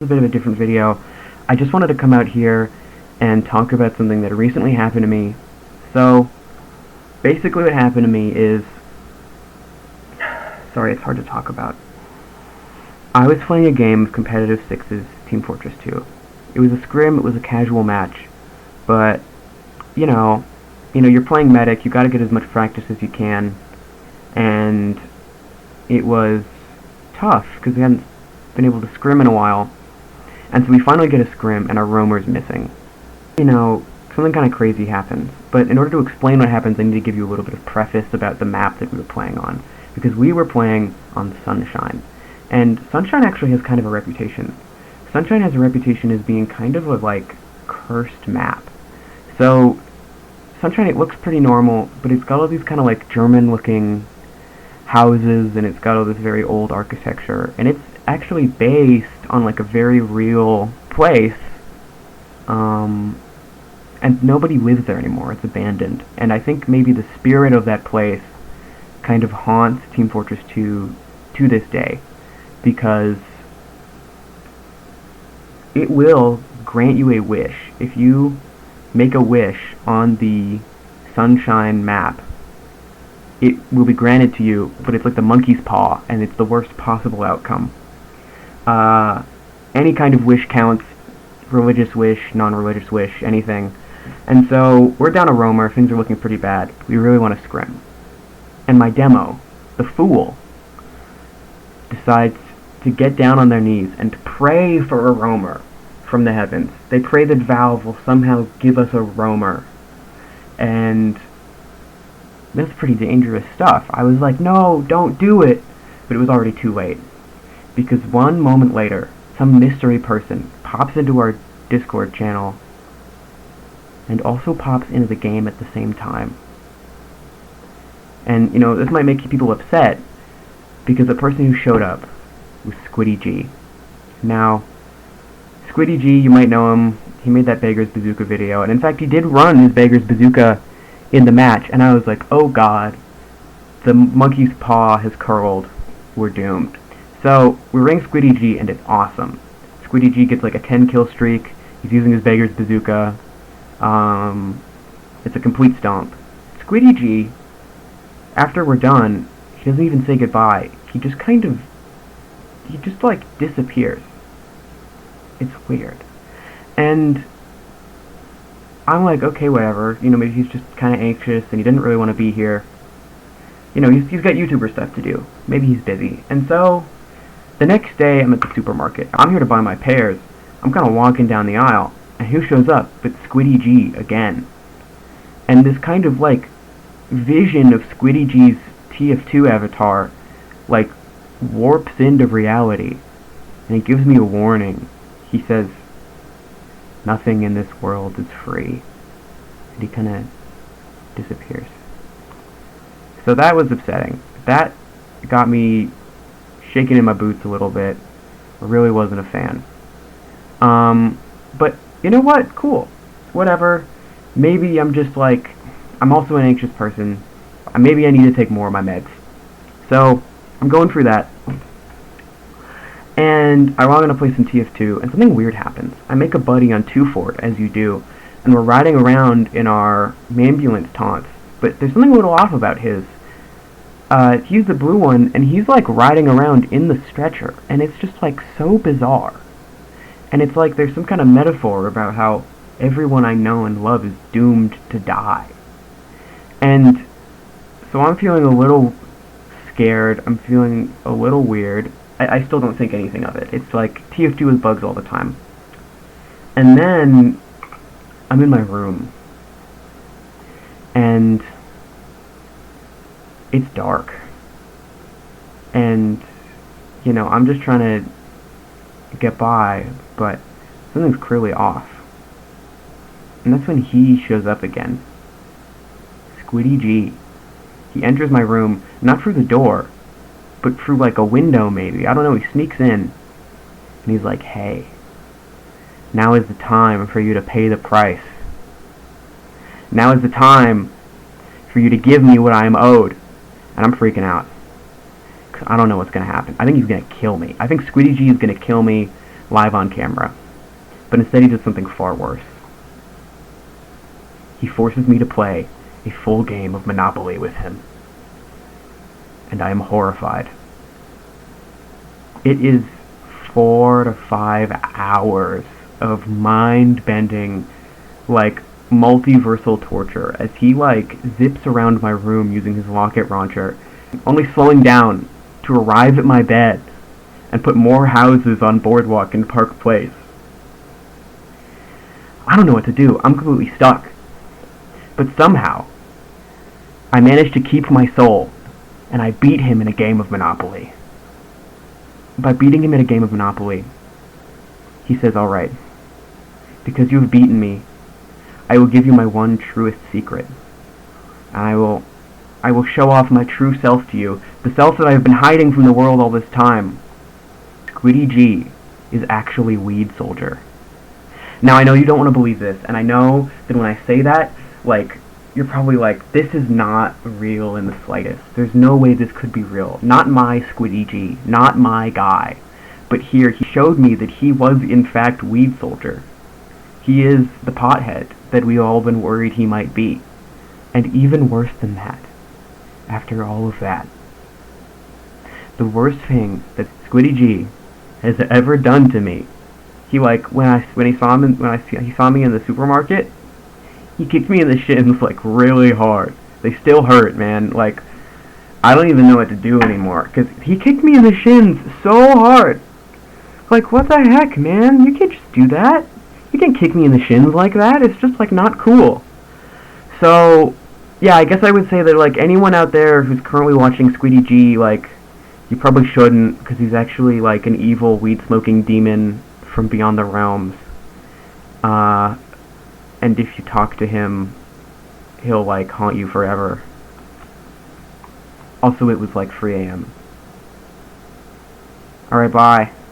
A bit of a different video. I just wanted to come out here and talk about something that recently happened to me. So, basically what happened to me is... Sorry, it's hard to talk about. I was playing a game of competitive sixes, Team Fortress 2. It was a scrim, it was a casual match. But, you know, you're playing medic, you gotta get as much practice as you can. And it was tough, because we hadn't been able to scrim in a while. And so we finally get a scrim, and our roamer's missing. Something kind of crazy happens. But in order to explain what happens, I need to give you a little bit of preface about the map that we were playing on. Because we were playing on Sunshine. And Sunshine actually has kind of a reputation. Sunshine has a reputation as being kind of a, cursed map. So, Sunshine, it looks pretty normal, but it's got all these kind of, German-looking houses, and it's got all this very old architecture. And it's actually based on a very real place, and nobody lives there anymore. It's abandoned, and I think maybe the spirit of that place kind of haunts Team Fortress 2 to this day, because it will grant you a wish. If you make a wish on the Sunshine map, it will be granted to you, but it's like the monkey's paw, and it's the worst possible outcome. Any kind of wish counts, religious wish, non-religious wish, anything. And so, we're down a roamer, things are looking pretty bad. We really want to scrim. And my demo, the fool, decides to get down on their knees and pray for a roamer from the heavens. They pray that Valve will somehow give us a roamer. And that's pretty dangerous stuff. I was like, no, don't do it. But it was already too late. Because one moment later, some mystery person pops into our Discord channel and also pops into the game at the same time. And, this might make people upset, because the person who showed up was Squiddy G. Now, Squiddy G, you might know him, he made that Beggar's Bazooka video, and in fact he did run his Beggar's Bazooka in the match, and I was like, oh god, the monkey's paw has curled, we're doomed. So, we ring Squiddy G, and it's awesome. Squiddy G gets a 10 kill streak, he's using his Beggar's Bazooka, it's a complete stomp. Squiddy G, after we're done, he doesn't even say goodbye, he just disappears. It's weird. And I'm like, okay, whatever, maybe he's just kind of anxious, and he didn't really want to be here. He's got YouTuber stuff to do. Maybe he's busy. And so, the next day, I'm at the supermarket. I'm here to buy my pears. I'm kind of walking down the aisle, and who shows up but Squiddy G again? And this kind of, vision of Squiddy G's TF2 avatar, warps into reality. And he gives me a warning. He says, nothing in this world is free. And he kind of disappears. So that was upsetting. That got me shaking in my boots a little bit. I really wasn't a fan. But you know what? Cool. Whatever. Maybe I'm just I'm also an anxious person. Maybe I need to take more of my meds. So, I'm going through that. And I log in to play some TF2, and something weird happens. I make a buddy on 2-Fort, as you do, and we're riding around in our ambulance taunts. But there's something a little off about his. He's the blue one, and he's riding around in the stretcher, and it's just so bizarre. And it's there's some kind of metaphor about how everyone I know and love is doomed to die. And so I'm feeling a little scared, I'm feeling a little weird. I still don't think anything of it. It's TF2 is bugs all the time. And then I'm in my room, and it's dark, and I'm just trying to get by, but something's clearly off. And that's when he shows up again. Squiddy G. He enters my room, not through the door, but through a window maybe. I don't know, he sneaks in, and he's like, hey, now is the time for you to pay the price. Now is the time for you to give me what I am owed. And I'm freaking out. I don't know what's going to happen. I think he's going to kill me. I think Squiddy G is going to kill me live on camera. But instead he does something far worse. He forces me to play a full game of Monopoly with him. And I am horrified. It is 4 to 5 hours of mind-bending, like, multiversal torture as he, like, zips around my room using his rocket launcher, only slowing down to arrive at my bed and put more houses on Boardwalk and Park Place. I don't know what to do. I'm completely stuck. But somehow, I managed to keep my soul, and I beat him in a game of Monopoly. By beating him in a game of Monopoly, he says, "Alright, because you have beaten me, I will give you my one truest secret. And I will show off my true self to you, the self that I have been hiding from the world all this time. Squiddy G is actually Weed Soldier." Now, I know you don't want to believe this, and I know that when I say that, like, you're probably like, this is not real in the slightest. There's no way this could be real. Not my Squiddy G. Not my guy. But here, he showed me that he was, in fact, Weed Soldier. He is the pothead that we all been worried he might be. And even worse than that, after all of that, the worst thing that Squiddy G has ever done to me, he, like, he saw me in the supermarket, he kicked me in the shins, like, really hard. They still hurt, man. Like, I don't even know what to do anymore, because he kicked me in the shins so hard. Like, what the heck, man? You can't just do that. You can't kick me in the shins like that. It's just, like, not cool. So, yeah, I guess I would say that, like, anyone out there who's currently watching Squiddy G, like, you probably shouldn't, because he's actually, like, an evil weed-smoking demon from beyond the realms. And if you talk to him, he'll, like, haunt you forever. Also, it was, like, 3 a.m. Alright, bye.